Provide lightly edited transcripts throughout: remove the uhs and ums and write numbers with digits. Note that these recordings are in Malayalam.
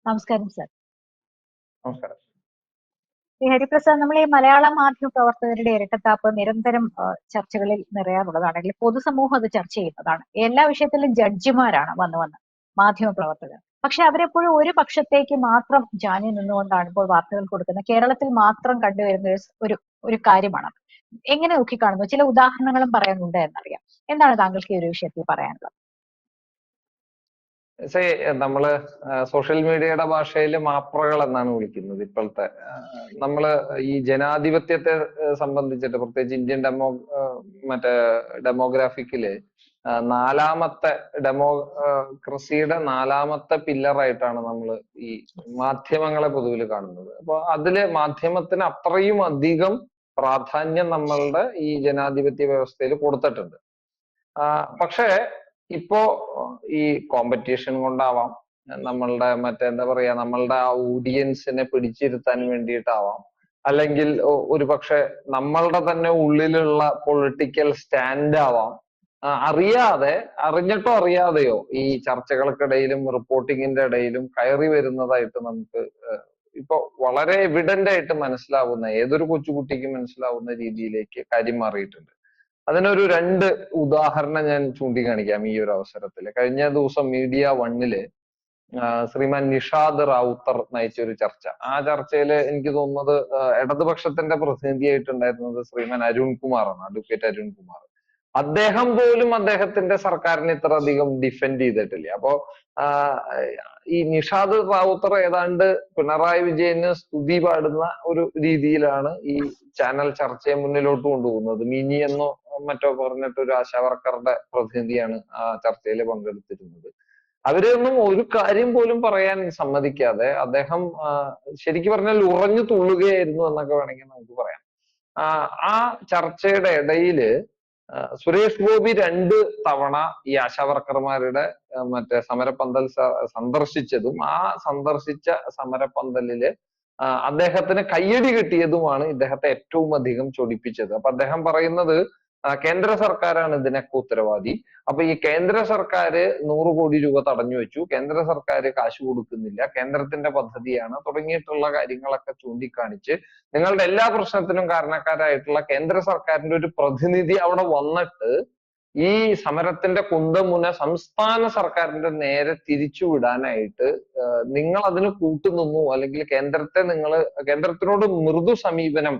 നമസ്കാരം സർ. നമസ്കാരം. ഈ ഹരിപ്രസാദ്, നമ്മൾ ഈ മലയാള മാധ്യമ പ്രവർത്തകരുടെ ഇരട്ടത്താപ്പ് നിരന്തരം ചർച്ചകളിൽ നിറയാറുള്ളതാണ്, അല്ലെങ്കിൽ പൊതുസമൂഹം അത് ചർച്ച ചെയ്യുന്നതാണ്. എല്ലാ വിഷയത്തിലും ജഡ്ജിമാരാണ് വന്ന് മാധ്യമ പ്രവർത്തകർ. പക്ഷെ അവരെപ്പോഴും ഒരു പക്ഷത്തേക്ക് മാത്രം ജാമ്യം നിന്നുകൊണ്ടാണ് ഇപ്പോൾ വാർത്തകൾ കൊടുക്കുന്നത്. കേരളത്തിൽ മാത്രം കണ്ടുവരുന്ന ഒരു ഒരു കാര്യമാണ്. എങ്ങനെ നോക്കിക്കാണുന്നു? ചില ഉദാഹരണങ്ങളും പറയാനുണ്ട് എന്നറിയാം. എന്താണ് താങ്കൾക്ക് ഈ ഒരു വിഷയത്തിൽ പറയാനുള്ളത്? നമ്മള് സോഷ്യൽ മീഡിയയുടെ ഭാഷയിൽ മാപ്രകൾ എന്നാണ് വിളിക്കുന്നത് ഇപ്പോഴത്തെ. നമ്മള് ഈ ജനാധിപത്യത്തെ സംബന്ധിച്ചിട്ട്, പ്രത്യേകിച്ച് ഇന്ത്യൻ മറ്റേ ഡെമോഗ്രാഫിക്കില് നാലാമത്തെ ഡെമോക്രസിയുടെ നാലാമത്തെ പില്ലറായിട്ടാണ് നമ്മൾ ഈ മാധ്യമങ്ങളെ പൊതുവിൽ കാണുന്നത്. അപ്പൊ അതില് മാധ്യമത്തിന് അത്രയും അധികം പ്രാധാന്യം നമ്മളുടെ ഈ ജനാധിപത്യ വ്യവസ്ഥയിൽ കൊടുത്തിട്ടുണ്ട്. പക്ഷേ ഇപ്പോ ഈ കോമ്പറ്റീഷൻ കൊണ്ടാവാം, നമ്മളുടെ എന്താ പറയാ, നമ്മളുടെ ആ ഓഡിയൻസിനെ പിടിച്ചിരുത്താൻ വേണ്ടിയിട്ടാവാം, അല്ലെങ്കിൽ ഒരു പക്ഷെ നമ്മളുടെ തന്നെ ഉള്ളിലുള്ള പൊളിറ്റിക്കൽ സ്റ്റാൻഡ് ആവാം, അറിയാതെ, അറിഞ്ഞിട്ടോ അറിയാതെയോ ഈ ചർച്ചകൾക്കിടയിലും റിപ്പോർട്ടിങ്ങിന്റെ ഇടയിലും കയറി വരുന്നതായിട്ട് നമുക്ക് ഇപ്പൊ വളരെ എവിഡന്റ് ആയിട്ട് മനസ്സിലാവുന്ന, ഏതൊരു കൊച്ചുകുട്ടിക്കും മനസ്സിലാവുന്ന രീതിയിലേക്ക് കാര്യം മാറിയിട്ടുണ്ട്. അതിനൊരു രണ്ട് ഉദാഹരണം ഞാൻ ചൂണ്ടിക്കാണിക്കാം ഈ ഒരു അവസരത്തിൽ. കഴിഞ്ഞ ദിവസം മീഡിയ വണ്ണില് ശ്രീമാൻ നിഷാദ് റാവുത്തർ നയിച്ച ഒരു ചർച്ച. ആ ചർച്ചയിൽ എനിക്ക് തോന്നുന്നത് ഇടതുപക്ഷത്തിന്റെ പ്രതിനിധിയായിട്ടുണ്ടായിരുന്നത് ശ്രീമാൻ അരുൺകുമാറാണ്, അഡ്വക്കേറ്റ് അരുൺകുമാർ. അദ്ദേഹം പോലും അദ്ദേഹത്തിന്റെ സർക്കാരിനെ ഇത്ര അധികം ഡിഫെൻഡ് ചെയ്തിട്ടില്ല. അപ്പോ ഈ നിഷാദ് റാവുത്തർ ഏതാണ്ട് പിണറായി വിജയന് സ്തുതി പാടുന്ന ഒരു രീതിയിലാണ് ഈ ചാനൽ ചർച്ചയെ മുന്നിലോട്ട് കൊണ്ടുപോകുന്നത്. മിനി എന്നോ മറ്റോ പറഞ്ഞിട്ട് ഒരു ആശാവർക്കറുടെ പ്രതിനിധിയാണ് ആ ചർച്ചയിൽ പങ്കെടുത്തിരുന്നത്. അവരൊന്നും ഒരു കാര്യം പോലും പറയാൻ സമ്മതിക്കാതെ അദ്ദേഹം ശരിക്കും പറഞ്ഞാൽ ഉറഞ്ഞു തുള്ളുകയായിരുന്നു എന്നൊക്കെ വേണമെങ്കിൽ നമുക്ക് പറയാം. ആ ചർച്ചയുടെ ഇടയില് സുരേഷ് ഗോപി 2 തവണ ഈ ആശാവർക്കർമാരുടെ സമരപന്തൽ സന്ദർശിച്ചതും ആ സന്ദർശിച്ച സമരപന്തലില് അദ്ദേഹത്തിന് കയ്യടി കിട്ടിയതുമാണ് ഇദ്ദേഹത്തെ ഏറ്റവും അധികം ചൊടിപ്പിച്ചത്. അപ്പൊ അദ്ദേഹം പറയുന്നത് കേന്ദ്ര സർക്കാരാണ് ഇതിനൊക്കെ ഉത്തരവാദി. അപ്പൊ ഈ കേന്ദ്ര സർക്കാർ 100 കോടി രൂപ തടഞ്ഞു വെച്ചു, കേന്ദ്ര സർക്കാർ കാശ് കൊടുക്കുന്നില്ല, കേന്ദ്രത്തിന്റെ പദ്ധതിയാണ് തുടങ്ങിയിട്ടുള്ള കാര്യങ്ങളൊക്കെ ചൂണ്ടിക്കാണിച്ച് നിങ്ങളുടെ എല്ലാ പ്രശ്നത്തിനും കാരണക്കാരായിട്ടുള്ള കേന്ദ്ര സർക്കാരിന്റെ ഒരു പ്രതിനിധി അവിടെ വന്നിട്ട് ഈ സമരത്തിന്റെ കുന്തമുന സംസ്ഥാന സർക്കാരിന്റെ നേരെ തിരിച്ചുവിടാനായിട്ട് നിങ്ങൾ അതിന് കൂട്ടുനിന്നു, അല്ലെങ്കിൽ കേന്ദ്രത്തിനോട് മൃദു സമീപനം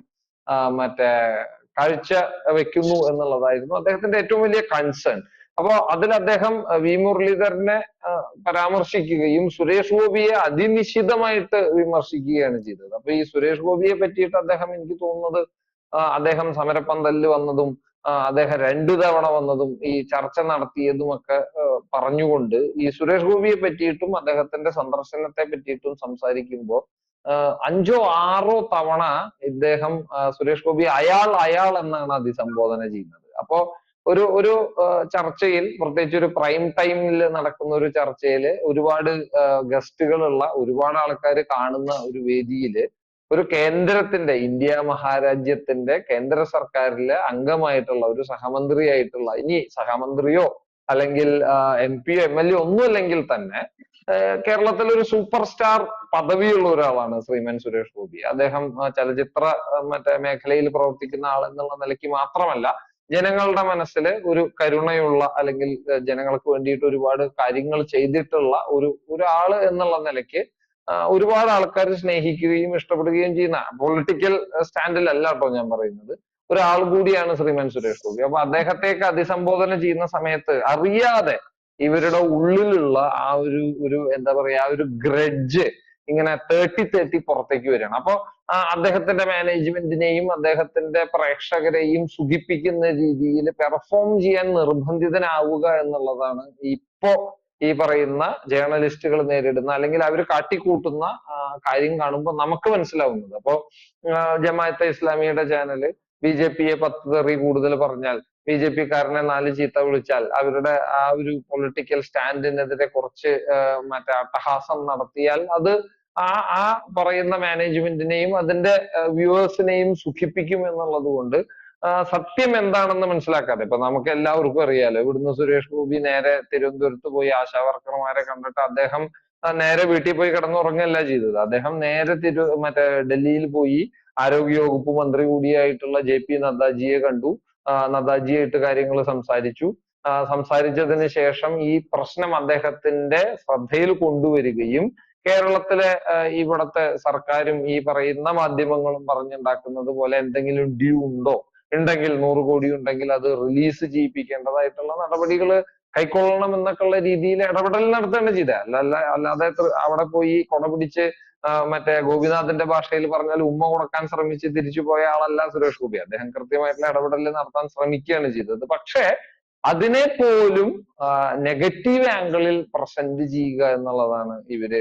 കാഴ്ച വെക്കുന്നു എന്നുള്ളതായിരുന്നു അദ്ദേഹത്തിന്റെ ഏറ്റവും വലിയ കൺസേൺ. അപ്പോ അതിൽ അദ്ദേഹം വി മുരളീധരനെ പരാമർശിക്കുകയും സുരേഷ് ഗോപിയെ അതിനിശിതമായിട്ട് വിമർശിക്കുകയാണ് ചെയ്തത്. അപ്പൊ ഈ സുരേഷ് ഗോപിയെ പറ്റിയിട്ട് അദ്ദേഹം, എനിക്ക് തോന്നുന്നത് അദ്ദേഹം സമരപന്തലിൽ വന്നതും അദ്ദേഹം 2 തവണ വന്നതും ഈ ചർച്ച നടത്തിയതുമൊക്കെ പറഞ്ഞുകൊണ്ട് ഈ സുരേഷ് ഗോപിയെ പറ്റിയിട്ടും അദ്ദേഹത്തിന്റെ സന്ദർശനത്തെ പറ്റിയിട്ടും സംസാരിക്കുമ്പോൾ 5ഓ 6ഓ തവണ ഇദ്ദേഹം സുരേഷ് ഗോപി അയാൾ എന്നാണ് അഭിസംബോധന ചെയ്യുന്നത്. അപ്പോ ഒരു ചർച്ചയിൽ, പ്രത്യേകിച്ച് ഒരു പ്രൈം ടൈമിൽ നടക്കുന്ന ഒരു ചർച്ചയിൽ ഒരുപാട് ഗസ്റ്റുകളുള്ള, ഒരുപാട് ആൾക്കാർ കാണുന്ന ഒരു വേദിയില് ഒരു കേന്ദ്രത്തിന്റെ, ഇന്ത്യ മഹാരാജ്യത്തിന്റെ കേന്ദ്ര സർക്കാരിലെ അംഗമായിട്ടുള്ള ഒരു സഹമന്ത്രിയായിട്ടുള്ള, ഇനി സഹമന്ത്രിയോ അല്ലെങ്കിൽ MP യോ MLA ഒന്നും അല്ലെങ്കിൽ തന്നെ കേരളത്തിൽ ഒരു സൂപ്പർ സ്റ്റാർ പദവിയുള്ള ഒരാളാണ് ശ്രീമാൻ സുരേഷ് ഗോപി. അദ്ദേഹം ചലച്ചിത്ര മേഖലയിൽ പ്രവർത്തിക്കുന്ന ആൾ എന്നുള്ള നിലയ്ക്ക് മാത്രമല്ല, ജനങ്ങളുടെ മനസ്സിൽ ഒരു കരുണയുള്ള, അല്ലെങ്കിൽ ജനങ്ങൾക്ക് വേണ്ടിയിട്ട് ഒരുപാട് കാര്യങ്ങൾ ചെയ്തിട്ടുള്ള ഒരാള് എന്നുള്ള നിലയ്ക്ക് ഒരുപാട് ആൾക്കാർ സ്നേഹിക്കുകയും ഇഷ്ടപ്പെടുകയും ചെയ്യുന്ന, പൊളിറ്റിക്കൽ സ്റ്റാൻഡിലല്ല കേട്ടോ ഞാൻ പറയുന്നത്, ഒരാൾ കൂടിയാണ് ശ്രീമാൻ സുരേഷ് ഗോപി. അപ്പൊ അദ്ദേഹത്തെയൊക്കെ അഭിസംബോധന ചെയ്യുന്ന സമയത്ത് അറിയാതെ ഇവരുടെ ഉള്ളിലുള്ള ആ ഒരു എന്താ പറയാ, ആ ഒരു ഗ്രഡ്ജ് ഇങ്ങനെ തേട്ടി പുറത്തേക്ക് വരികയാണ്. അപ്പൊ അദ്ദേഹത്തിന്റെ മാനേജ്മെന്റിനെയും അദ്ദേഹത്തിന്റെ പ്രേക്ഷകരെയും സുഖിപ്പിക്കുന്ന രീതിയിൽ പെർഫോം ചെയ്യാൻ നിർബന്ധിതനാവുക എന്നുള്ളതാണ് ഇപ്പോ ഈ പറയുന്ന ജേർണലിസ്റ്റുകൾ നേരിടുന്ന, അല്ലെങ്കിൽ അവർ കാട്ടിക്കൂട്ടുന്ന കാര്യം കാണുമ്പോൾ നമുക്ക് മനസ്സിലാവുന്നത്. അപ്പോ ജമാഅത്തെ ഇസ്ലാമിയുടെ ചാനല് BJP-യെ 10 തെറി കൂടുതൽ പറഞ്ഞാൽ, BJP-കാരനെ 4 ചീത്ത വിളിച്ചാൽ, അവരുടെ ആ ഒരു പൊളിറ്റിക്കൽ സ്റ്റാൻഡിനെതിരെ കുറച്ച് അട്ടഹാസം നടത്തിയാൽ അത് ആ പറയുന്ന മാനേജ്മെന്റിനെയും അതിന്റെ വ്യൂവേഴ്സിനെയും സുഖിപ്പിക്കും എന്നുള്ളത് കൊണ്ട് സത്യം എന്താണെന്ന് മനസ്സിലാക്കാതെ, ഇപ്പൊ നമുക്ക് എല്ലാവർക്കും അറിയാലോ, ഇവിടുന്ന് സുരേഷ് ഗോപി നേരെ തിരുവനന്തപുരത്ത് പോയി ആശാവർക്കർമാരെ കണ്ടിട്ട് അദ്ദേഹം നേരെ വീട്ടിൽ പോയി കിടന്നുറങ്ങുകയല്ല ചെയ്തത്. അദ്ദേഹം നേരെ മറ്റേ ഡൽഹിയിൽ പോയി ആരോഗ്യവകുപ്പ് മന്ത്രി കൂടിയായിട്ടുള്ള JP നദ്ദാജിയെ കണ്ടു. നദ്ദാജിയായിട്ട് കാര്യങ്ങൾ സംസാരിച്ചു. സംസാരിച്ചതിന് ശേഷം ഈ പ്രശ്നം അദ്ദേഹത്തിന്റെ ശ്രദ്ധയിൽ കൊണ്ടുവരികയും കേരളത്തിലെ ഇവിടത്തെ സർക്കാരും ഈ പറയുന്ന മാധ്യമങ്ങളും പറഞ്ഞുണ്ടാക്കുന്നത് പോലെ എന്തെങ്കിലും ഡ്യൂ ഉണ്ടോ, ഉണ്ടെങ്കിൽ 100 കോടി ഉണ്ടെങ്കിൽ അത് റിലീസ് ചെയ്യിപ്പിക്കേണ്ടതായിട്ടുള്ള നടപടികൾ കൈക്കൊള്ളണം എന്നൊക്കെയുള്ള രീതിയിൽ ഇടപെടൽ നടത്തുകയാണ് ചെയ്തത്. അല്ലാതെ അവിടെ പോയി കൊട പിടിച്ച് മറ്റേ ഗോപിനാഥിന്റെ ഭാഷയിൽ പറഞ്ഞാൽ ഉമ്മ കൊടുക്കാൻ ശ്രമിച്ച് തിരിച്ചു പോയ ആളല്ല സുരേഷ് ഗോപി. അദ്ദേഹം കൃത്യമായിട്ടുള്ള ഇടപെടൽ നടത്താൻ ശ്രമിക്കുകയാണ് ചെയ്തത്. പക്ഷേ അതിനെ പോലും നെഗറ്റീവ് ആംഗിളിൽ പ്രസന്റ് ചെയ്യുക എന്നുള്ളതാണ് ഇവര്.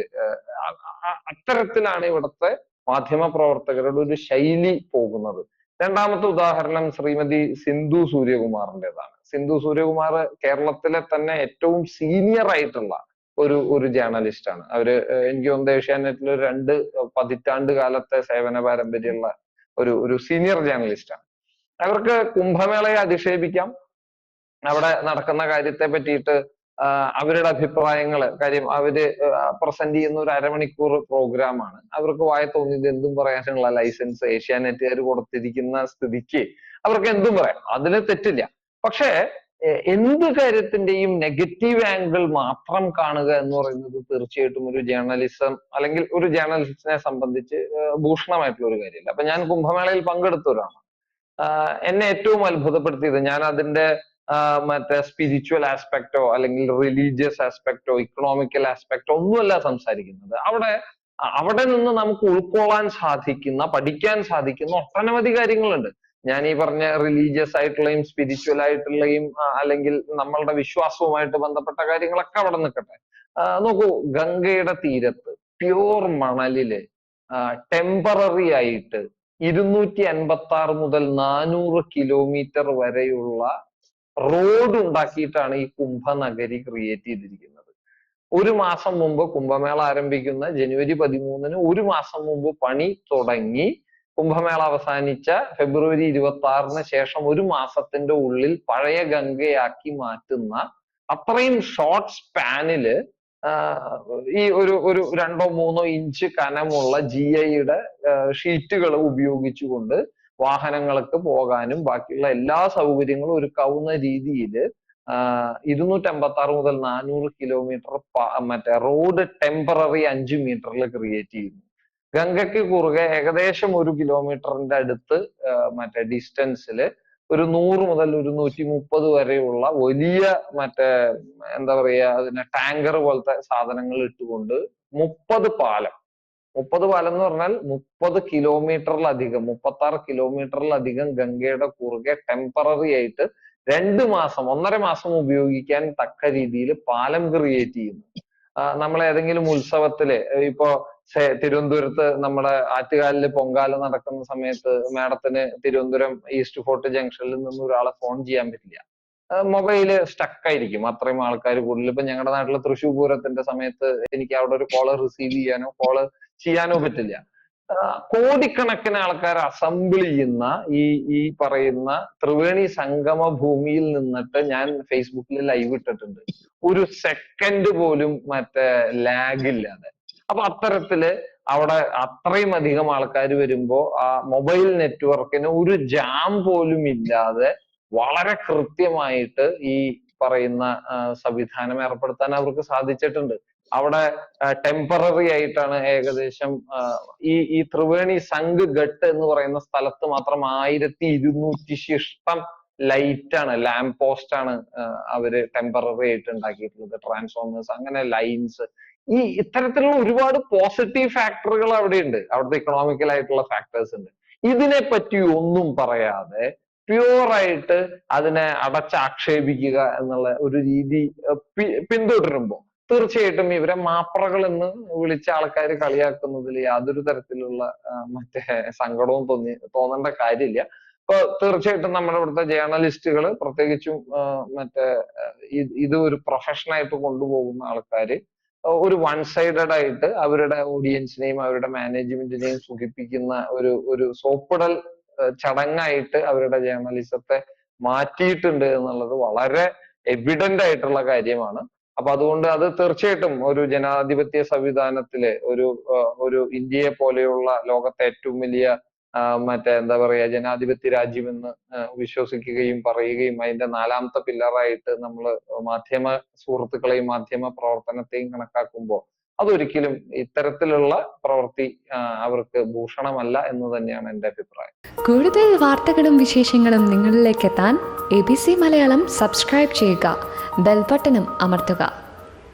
അത്തരത്തിലാണ് ഇവിടുത്തെ മാധ്യമ പ്രവർത്തകരുടെ ഒരു ശൈലി പോകുന്നത്. രണ്ടാമത്തെ ഉദാഹരണം ശ്രീമതി സിന്ധു സൂര്യകുമാറിൻ്റെതാണ്. സിന്ധു സൂര്യകുമാർ കേരളത്തിലെ തന്നെ ഏറ്റവും സീനിയർ ആയിട്ടുള്ള ഒരു ജേർണലിസ്റ്റ് ആണ്. അവര് എനിക്ക് തോന്നുന്നത് ഏഷ്യാനെറ്റിൽ ഒരു 2 പതിറ്റാണ്ട് കാലത്തെ സേവന പാരമ്പര്യമുള്ള ഒരു സീനിയർ ജേർണലിസ്റ്റ് ആണ്. അവർക്ക് കുംഭമേളയെ അധിക്ഷേപിക്കാം, അവിടെ നടക്കുന്ന കാര്യത്തെ പറ്റിയിട്ട് അവരുടെ അഭിപ്രായങ്ങൾ, കാര്യം അവര് പ്രസന്റ് ചെയ്യുന്ന ഒരു അരമണിക്കൂർ പ്രോഗ്രാമാണ്. അവർക്ക് വായ തോന്നിയത് എന്തും പറയാനുള്ള ലൈസൻസ് ഏഷ്യാനെറ്റുകാർ കൊടുത്തിരിക്കുന്ന സ്ഥിതിക്ക് അവർക്ക് എന്തും പറയാം, അതിന് തെറ്റില്ല. പക്ഷേ എന്ത് കാര്യത്തിന്റെയും നെഗറ്റീവ് ആംഗിൾ മാത്രം കാണുക എന്ന് പറയുന്നത് തീർച്ചയായിട്ടും ഒരു ജേർണലിസം അല്ലെങ്കിൽ ഒരു ജേർണലിസ്റ്റിനെ സംബന്ധിച്ച് ഭൂഷണമായിട്ടുള്ള ഒരു കാര്യമല്ല. അപ്പൊ ഞാൻ കുംഭമേളയിൽ പങ്കെടുത്തവരാണ്. എന്നെ ഏറ്റവും അത്ഭുതപ്പെടുത്തിയത്, ഞാൻ അതിന്റെ മറ്റേ സ്പിരിച്വൽ ആസ്പെക്ടോ അല്ലെങ്കിൽ റിലീജിയസ് ആസ്പെക്ടോ ഇക്കണോമിക്കൽ ആസ്പെക്ടോ ഒന്നുമല്ല സംസാരിക്കുന്നത്. അവിടെ നിന്ന് നമുക്ക് ഉൾക്കൊള്ളാൻ സാധിക്കുന്ന, പഠിക്കാൻ സാധിക്കുന്ന ഒട്ടനവധി കാര്യങ്ങളുണ്ട്. ഞാൻ ഈ പറഞ്ഞ റിലീജിയസ് ആയിട്ടുള്ളയും സ്പിരിച്വൽ ആയിട്ടുള്ളയും അല്ലെങ്കിൽ നമ്മളുടെ വിശ്വാസവുമായിട്ട് ബന്ധപ്പെട്ട കാര്യങ്ങളൊക്കെ അവിടെ നിൽക്കട്ടെ. നോക്കൂ, ഗംഗയുടെ തീരത്ത് പ്യൂർ മണലില് ടെമ്പററി ആയിട്ട് 256 മുതൽ 400 കിലോമീറ്റർ വരെയുള്ള റോഡ് ഉണ്ടാക്കിയിട്ടാണ് ഈ കുംഭനഗരി ക്രിയേറ്റ് ചെയ്തിരിക്കുന്നത്. ഒരു മാസം മുമ്പ് കുംഭമേള ആരംഭിക്കുന്ന ജനുവരി 13-ന് ഒരു മാസം മുമ്പ് പണി തുടങ്ങി കുംഭമേള അവസാനിച്ച ഫെബ്രുവരി 26-ന് ശേഷം ഒരു മാസത്തിന്റെ ഉള്ളിൽ പഴയ ഗംഗയാക്കി മാറ്റുന്ന അത്രയും ഷോർട്ട് സ്പാനില് ഈ ഒരു 2-3 ഇഞ്ച് കനമുള്ള GIയുടെ ഷീറ്റുകൾ ഉപയോഗിച്ചുകൊണ്ട് വാഹനങ്ങൾക്ക് പോകാനും ബാക്കിയുള്ള എല്ലാ സൗകര്യങ്ങളും ഒരുക്കാവുന്ന രീതിയിൽ 256 മുതൽ 400 കിലോമീറ്റർ മറ്റേ റോഡ് ടെമ്പററി 5 മീറ്ററിൽ ക്രിയേറ്റ് ചെയ്യുന്നു. ഗംഗയ്ക്ക് കുറുകെ ഏകദേശം 1 കിലോമീറ്ററിന്റെ അടുത്ത് മറ്റേ ഡിസ്റ്റൻസിൽ ഒരു 100 മുതൽ ഒരു 130 വരെയുള്ള വലിയ മറ്റേ എന്താ പറയാ അതിനെ ടാങ്കർ പോലത്തെ സാധനങ്ങൾ ഇട്ടുകൊണ്ട് 30 പാലം എന്ന് പറഞ്ഞാൽ 30 കിലോമീറ്ററിലധികം 36 കിലോമീറ്ററിലധികം ഗംഗയുടെ കുറുകെ ടെമ്പററി ആയിട്ട് 2 മാസം 1.5 മാസം ഉപയോഗിക്കാൻ തക്ക രീതിയിൽ പാലം ക്രിയേറ്റ് ചെയ്യുന്നു. നമ്മൾ ഏതെങ്കിലും ഉത്സവത്തില് ഇപ്പോ തിരുവനന്തപുരത്ത് നമ്മുടെ ആറ്റുകാലില് പൊങ്കാല നടക്കുന്ന സമയത്ത് മാഡത്തിന് തിരുവനന്തപുരം ഈസ്റ്റ് ഫോർട്ട് ജംഗ്ഷനിൽ നിന്ന് ഒരാളെ ഫോൺ ചെയ്യാൻ പറ്റില്ല. മൊബൈല് സ്റ്റക്ക് ആയിരിക്കും, അത്രയും ആൾക്കാർ കൂടുതൽ. ഇപ്പൊ ഞങ്ങളുടെ നാട്ടിലെ തൃശ്ശൂർ പൂരത്തിന്റെ സമയത്ത് എനിക്ക് അവിടെ ഒരു കോള് റിസീവ് ചെയ്യാനോ കോള് ചെയ്യാനോ പറ്റില്ല. കോടിക്കണക്കിന് ആൾക്കാർ അസംബിൾ ചെയ്യുന്ന ഈ പറയുന്ന ത്രിവേണി സംഗമ ഭൂമിയിൽ നിന്നിട്ട് ഞാൻ ഫേസ്ബുക്കിൽ ലൈവ് ഇട്ടിട്ടുണ്ട്, ഒരു സെക്കൻഡ് പോലും മറ്റേ ലാഗ് ഇല്ലാതെ. അപ്പൊ അത്തരത്തില് അവിടെ അത്രയും അധികം ആൾക്കാർ വരുമ്പോ ആ മൊബൈൽ നെറ്റ്വർക്കിന് ഒരു ജാം പോലും ഇല്ലാതെ വളരെ കൃത്യമായിട്ട് ഈ പറയുന്ന സംവിധാനം ഏർപ്പെടുത്താൻ അവർക്ക് സാധിച്ചിട്ടുണ്ട്. അവിടെ ടെമ്പററി ആയിട്ടാണ് ഏകദേശം ഈ ത്രിവേണി സംഘ് ഘട്ട് എന്ന് പറയുന്ന സ്ഥലത്ത് മാത്രം 1200 ശിഷ്ടം ലൈറ്റ് ആണ്, ലാമ്പ് പോസ്റ്റ് ആണ് അവര് ടെമ്പററി ആയിട്ട് ഉണ്ടാക്കിയിട്ടുള്ളത്. ട്രാൻസ്ഫോമേഴ്സ്, അങ്ങനെ ലൈൻസ്, ഈ ഇത്തരത്തിലുള്ള ഒരുപാട് പോസിറ്റീവ് ഫാക്ടറുകൾ അവിടെ ഉണ്ട്. അവിടുത്തെ ഇക്കണോമിക്കൽ ആയിട്ടുള്ള ഫാക്ടേഴ്സ് ഉണ്ട്. ഇതിനെ പറ്റി ഒന്നും പറയാതെ പ്യൂർ ആയിട്ട് അതിനെ അടച്ചാക്ഷേപിക്കുക എന്നുള്ള ഒരു രീതി പിന്തുടരുമ്പോൾ തീർച്ചയായിട്ടും ഇവരെ മാപ്രകൾ എന്ന് വിളിച്ച ആൾക്കാർ കളിയാക്കുന്നതിൽ യാതൊരു തരത്തിലുള്ള മറ്റേ സങ്കടവും തോന്നേണ്ട കാര്യമില്ല. ഇപ്പൊ തീർച്ചയായിട്ടും നമ്മുടെ ഇവിടുത്തെ ജേർണലിസ്റ്റുകൾ പ്രത്യേകിച്ചും മറ്റേ ഇത് ഒരു പ്രൊഫഷനായിട്ട് കൊണ്ടുപോകുന്ന ആൾക്കാര് ഒരു വൺ സൈഡഡ് ആയിട്ട് അവരുടെ ഓഡിയൻസിനെയും അവരുടെ മാനേജ്മെന്റിനെയും സുഖിപ്പിക്കുന്ന ഒരു സോപ്പിടൽ ചടങ്ങായിട്ട് അവരുടെ ജേർണലിസത്തെ മാറ്റിയിട്ടുണ്ട് എന്നുള്ളത് വളരെ എവിഡന്റ് ആയിട്ടുള്ള കാര്യമാണ്. അപ്പൊ അതുകൊണ്ട് അത് തീർച്ചയായിട്ടും ഒരു ജനാധിപത്യ സംവിധാനത്തിലെ ഒരു ഇന്ത്യയെ പോലെയുള്ള ലോകത്തെ ഏറ്റവും വലിയ മറ്റേ എന്താ പറയാ ജനാധിപത്യ രാജ്യമെന്ന് വിശ്വസിക്കുകയും പറയുകയും അതിന്റെ നാലാമത്തെ പില്ലറായിട്ട് നമ്മൾ മാധ്യമ സുഹൃത്തുക്കളെയും മാധ്യമ പ്രവർത്തനത്തെയും കണക്കാക്കുമ്പോൾ അതൊരിക്കലും ഇത്തരത്തിലുള്ള പ്രവൃത്തി അവർക്ക് ഭൂഷണമല്ല എന്ന് തന്നെയാണ് എൻ്റെ അഭിപ്രായം. കൂടുതൽ വാർത്തകളും വിശേഷങ്ങളും നിങ്ങളിലേക്ക് എത്താൻ ABC മലയാളം സബ്സ്ക്രൈബ് ചെയ്യുക, ബെൽ ബട്ടണും അമർത്തുക.